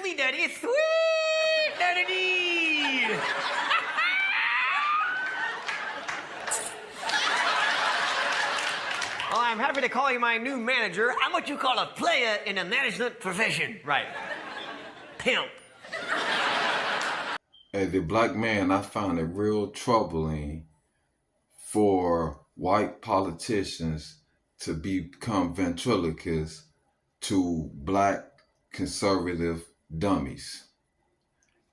me, Daddy. Sweet Daddy. Well, I'm happy to call you my new manager. I'm what you call a player in the management profession. Right. Pimp. As a black man, I find it real troubling for white politicians to become ventriloquists to black conservative dummies.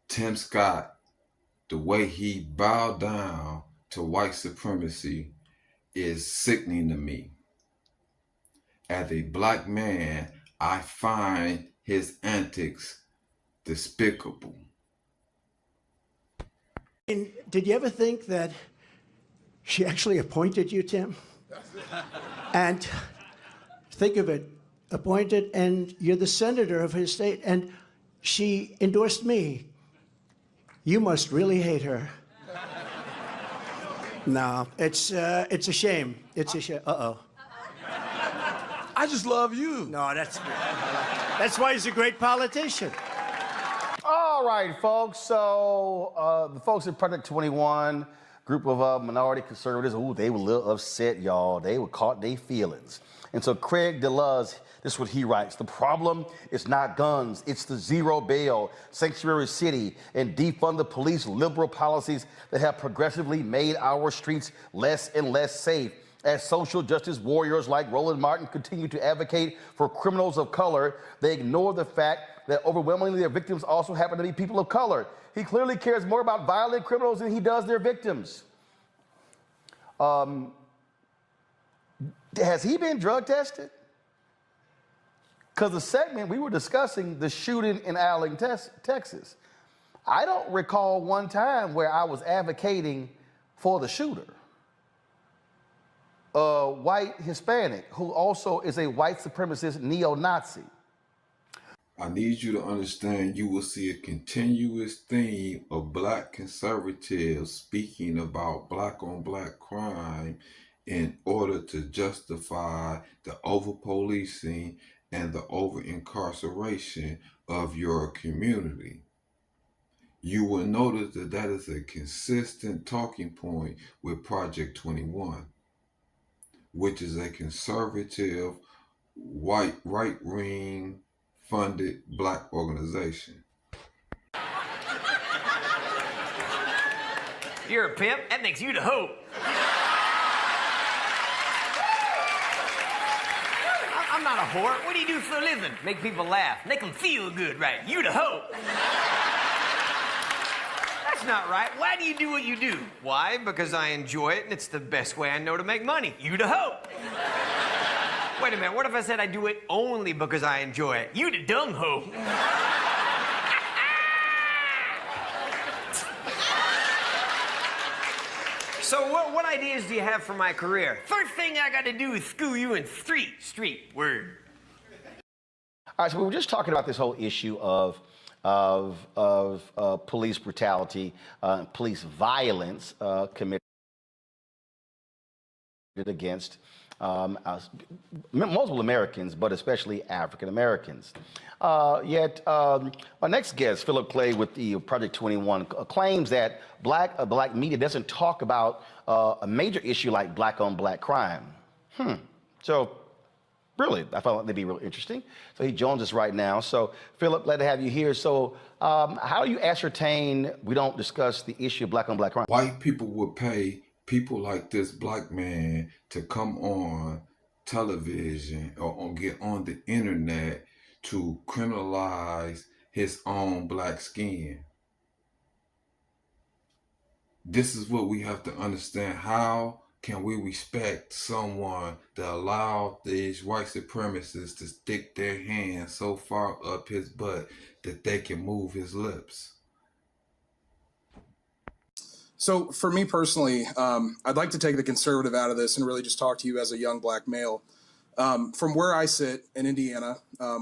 Tim Scott, the way he bowed down to white supremacy is sickening to me. As a black man, I find his antics despicable. And did you ever think that she actually appointed you, Tim? And think of it, appointed, and you're the senator of his state, and she endorsed me. You must really hate her. No, it's a shame. It's a shame. Uh-oh. I just love you. No, that's why he's a great politician. All right, folks. So the folks at Project 21, group of minority conservatives, ooh, they were a little upset, y'all. They were caught their feelings. And so Craig DeLuz, this is what he writes. The problem is not guns. It's the zero bail, sanctuary city, and defund the police liberal policies that have progressively made our streets less and less safe. As social justice warriors like Roland Martin continue to advocate for criminals of color, they ignore the fact that overwhelmingly their victims also happen to be people of color. He clearly cares more about violent criminals than he does their victims. Has he been drug tested? Because the segment we were discussing the shooting in Allen, Texas. I don't recall one time where I was advocating for the shooter. A white Hispanic who also is a white supremacist neo-Nazi. I need you to understand you will see a continuous theme of black conservatives speaking about black on black crime in order to justify the over-policing and the over-incarceration of your community. You will notice that that is a consistent talking point with Project 21, which is a conservative, white, right-wing funded black organization. You're a pimp. That makes you the hope. I'm not a whore. What do you do for a living? Make people laugh. Make them feel good, right? You the hope. That's not right. Why do you do what you do? Why? Because I enjoy it, and it's the best way I know to make money. You the hope. Wait a minute. What if I said I do it only because I enjoy it? You the dumb hope. So what ideas do you have for my career? First thing I got to do is school you in street word. All right, so we were just talking about this whole issue of police brutality, police violence committed against multiple Americans, but especially African Americans. Yet, our next guest, Philip Clay with the Project 21, claims that black media doesn't talk about a major issue like black on black crime. So, really, I found that'd be real interesting. So he joins us right now. So, Philip, glad to have you here. So, how do you ascertain we don't discuss the issue of black on black crime? White people would pay people like this black man to come on television or get on the internet to criminalize his own black skin. This is what we have to understand. How can we respect someone that allowed these white supremacists to stick their hands so far up his butt that they can move his lips? So for me personally, I'd like to take the conservative out of this and really just talk to you as a young black male. From where I sit in Indiana,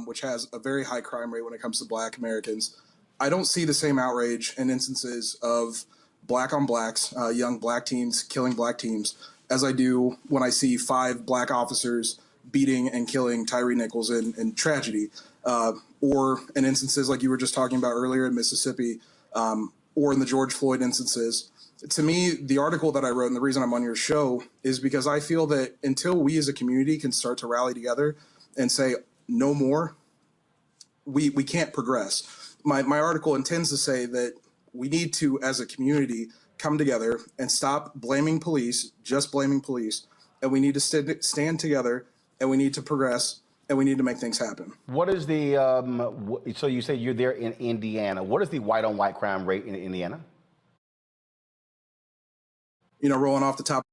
which has a very high crime rate when it comes to black Americans, I don't see the same outrage and instances of black on blacks, young black teens killing black teens, as I do when I see 5 black officers beating and killing Tyree Nichols in tragedy. or in instances like you were just talking about earlier in Mississippi, or in the George Floyd instances. To me, the article that I wrote and the reason I'm on your show is because I feel that until we as a community can start to rally together and say no more, we can't progress. My article intends to say that we need to, as a community, come together and stop blaming police, just blaming police, and we need to stand together, and we need to progress, and we need to make things happen. What is the, so you say you're there in Indiana. What is the white-on-white crime rate in Indiana? You know, rolling off the top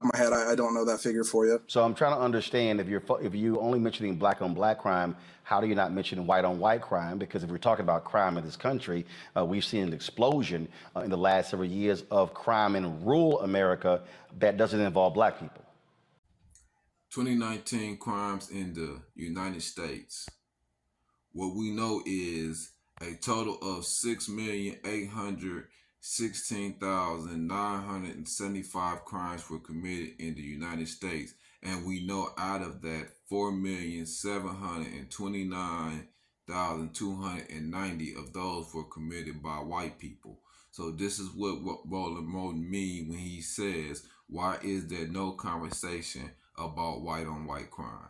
of my head, I don't know that figure for you. So I'm trying to understand, if you only mentioning black-on-black crime, how do you not mention white-on-white crime? Because if we're talking about crime in this country, we've seen an explosion in the last several years of crime in rural America that doesn't involve black people. 2019 crimes in the United States. What we know is a total of 6,816,975 crimes were committed in the United States. And we know out of that, 4,729,290 of those were committed by white people. So this is what Roland Moulton means when he says, why is there no conversation about white-on-white crime?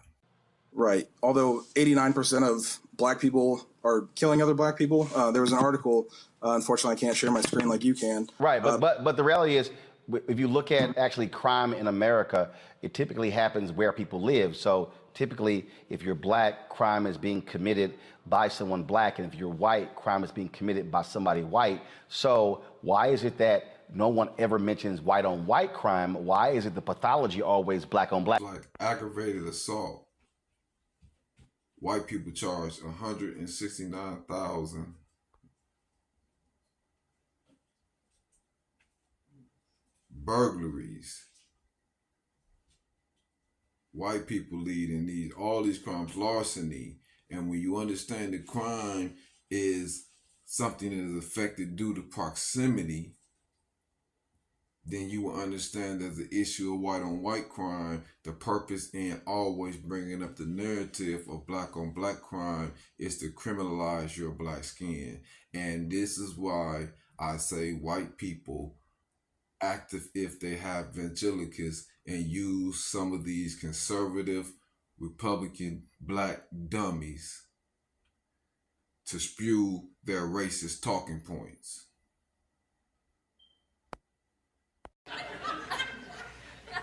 Right. Although 89% of black people are killing other black people. There was an article, unfortunately I can't share my screen like you can. Right, but the reality is, if you look at actually crime in America, it typically happens where people live. So typically, if you're black, crime is being committed by someone black, and if you're white, crime is being committed by somebody white. So why is it that no one ever mentions white-on-white crime? Why is it the pathology always black-on-black? Like aggravated assault. White people charged 169,000. Burglaries. White people lead in all these crimes, larceny. And when you understand that crime is something that is affected due to proximity, then you will understand that the issue of white-on-white crime, the purpose in always bringing up the narrative of black-on-black crime is to criminalize your black skin. And this is why I say white people act as if they have ventriloquists and use some of these conservative, Republican black dummies to spew their racist talking points.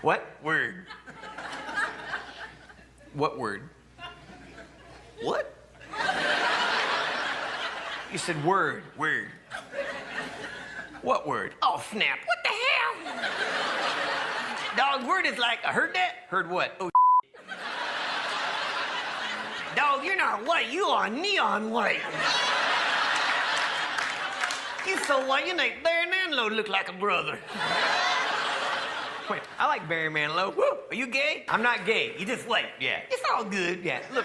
What word? What word? What? You said word. What word? Oh, snap. What the hell? Dog, word is like, I heard that? Heard what? Oh, dog, you're not white. You are neon white. You so white, you make Barry Manilow look like a brother. Wait, I like Barry Manilow. Woo! Are you gay? I'm not gay. You just white. Yeah. It's all good. Yeah. Look,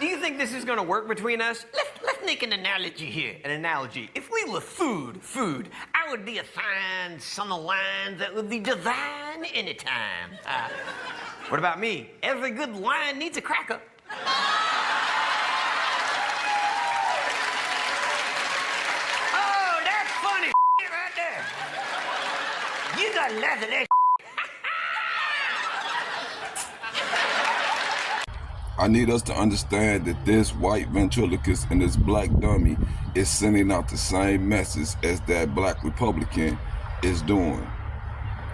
do you think this is gonna work between us? Let's make an analogy here. An analogy. If we were food, I would be a fine summer wine that would be divine anytime. What about me? Every good wine needs a cracker. Oh, that's funny right there. You got laugh at that. I need us to understand that this white ventriloquist and this black dummy is sending out the same message as that black Republican is doing.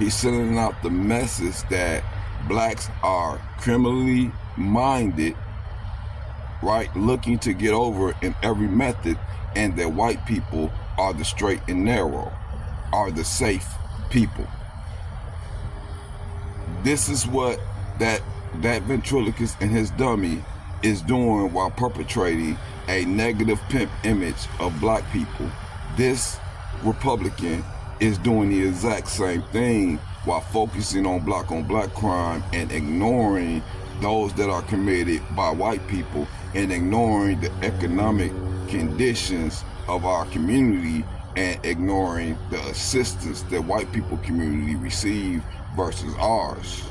He's sending out the message that blacks are criminally minded, right, looking to get over in every method, and that white people are the straight and narrow, are the safe people. This is what that ventriloquist and his dummy is doing while perpetrating a negative pimp image of black people. This Republican is doing the exact same thing while focusing on black crime and ignoring those that are committed by white people and ignoring the economic conditions of our community and ignoring the assistance that white people community receive versus ours.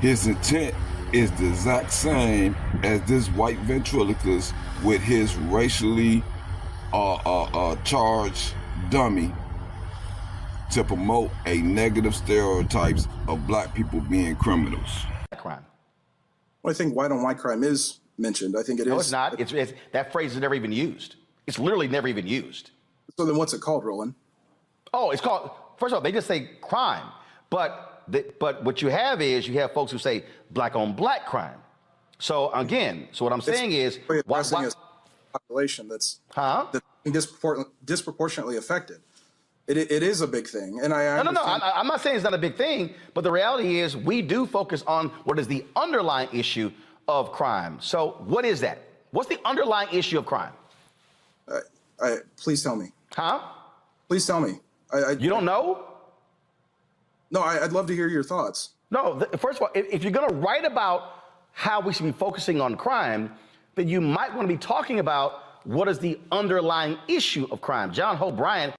His intent is the exact same as this white ventriloquist with his racially charged dummy to promote a negative stereotypes of black people being criminals. Crime. Well, I think white on white crime is mentioned. I think it is. No, it's not. It's that phrase is never even used. It's literally never even used. So then what's it called, Roland? Oh, it's called, first of all, they just say crime. But what you have is you have folks who say black on black crime. So again, what I'm saying is, addressing a population that's disproportionately affected. It is a big thing, and I'm not saying it's not a big thing, but the reality is we do focus on what is the underlying issue of crime. So what is that? What's the underlying issue of crime? Please tell me. Huh? Please tell me. You don't know? No, I'd love to hear your thoughts. No, first of all, if you're going to write about how we should be focusing on crime, then you might want to be talking about what is the underlying issue of crime. John Hope Bryant.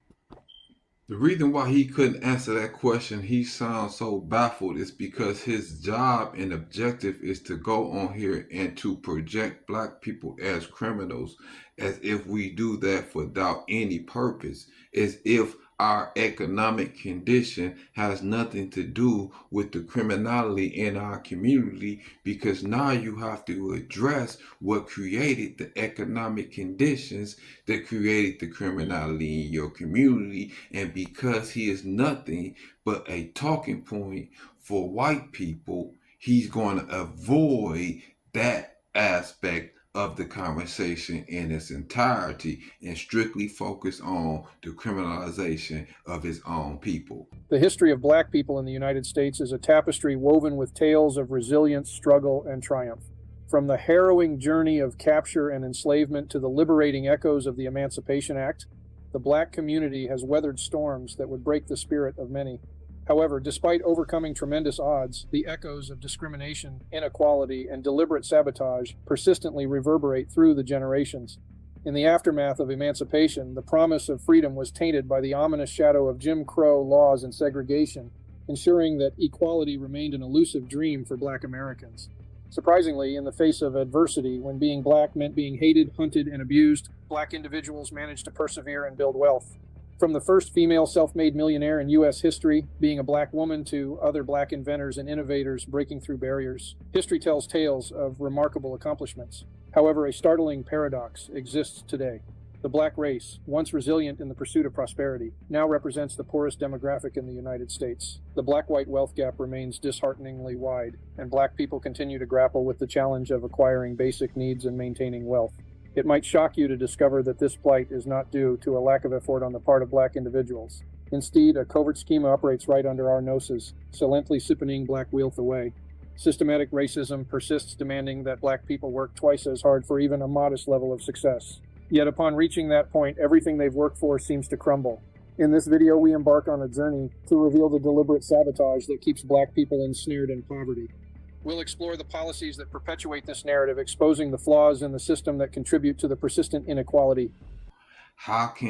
The reason why he couldn't answer that question, he sounds so baffled, is because his job and objective is to go on here and to project black people as criminals, as if we do that without any purpose, as if our economic condition has nothing to do with the criminality in our community, because now you have to address what created the economic conditions that created the criminality in your community. And because he is nothing but a talking point for white people, he's going to avoid that aspect of the conversation in its entirety and strictly focus on the criminalization of his own people. The history of black people in the United States is a tapestry woven with tales of resilience, struggle, and triumph. From the harrowing journey of capture and enslavement to the liberating echoes of the Emancipation Act, the black community has weathered storms that would break the spirit of many. However, despite overcoming tremendous odds, the echoes of discrimination, inequality, and deliberate sabotage persistently reverberate through the generations. In the aftermath of emancipation, the promise of freedom was tainted by the ominous shadow of Jim Crow laws and segregation, ensuring that equality remained an elusive dream for black Americans. Surprisingly, in the face of adversity, when being black meant being hated, hunted, and abused, black individuals managed to persevere and build wealth. From the first female self-made millionaire in U.S. history, being a black woman, to other black inventors and innovators breaking through barriers, history tells tales of remarkable accomplishments. However, a startling paradox exists today. The black race, once resilient in the pursuit of prosperity, now represents the poorest demographic in the United States. The black-white wealth gap remains dishearteningly wide, and black people continue to grapple with the challenge of acquiring basic needs and maintaining wealth. It might shock you to discover that this plight is not due to a lack of effort on the part of black individuals. Instead, a covert scheme operates right under our noses, silently sipping black wealth away. Systematic racism persists, demanding that black people work twice as hard for even a modest level of success. Yet upon reaching that point, everything they've worked for seems to crumble. In this video, we embark on a journey to reveal the deliberate sabotage that keeps black people ensnared in poverty. We'll explore the policies that perpetuate this narrative, exposing the flaws in the system that contribute to the persistent inequality. How can